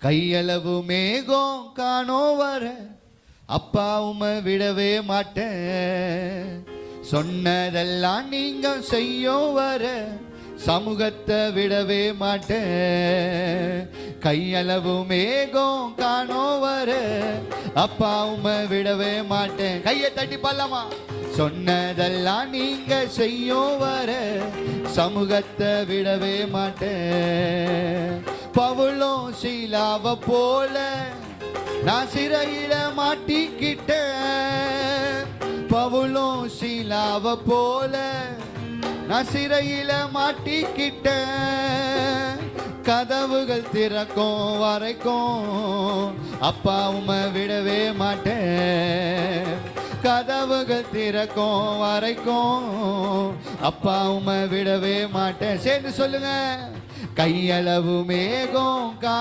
கையளவு மேகம் காணோ வர அப்பா உமை விடவே மாட்டேன். சொன்னதெல்லாம் நீங்க செய்யோ வர சமூகத்தை விடவே மாட்டேன். கையளவு மேகம் காணோ வர அப்பா உமை விடவே மாட்டேன். கையை தட்டி பாடலாமா? சொன்னதெல்லாம் நீங்க செய்யோ வர சமூகத்தை விடவே மாட்டேன். பவுலும் சீலாவ போல நான் சிறையில மாட்டிக்கிட்டேன். பவுலும் சீலாவ போல நான் சிறையில மாட்டிக்கிட்டேன். கதவுகள் திறக்கும் வரைக்கும் அப்பா உமை விடவே மாட்டேன். கதவுகள் திறக்கும் வரைக்கும் அப்பா உமை விடவே மாட்டேன். சேர்ந்து சொல்லுங்க. கையளவு மேகம்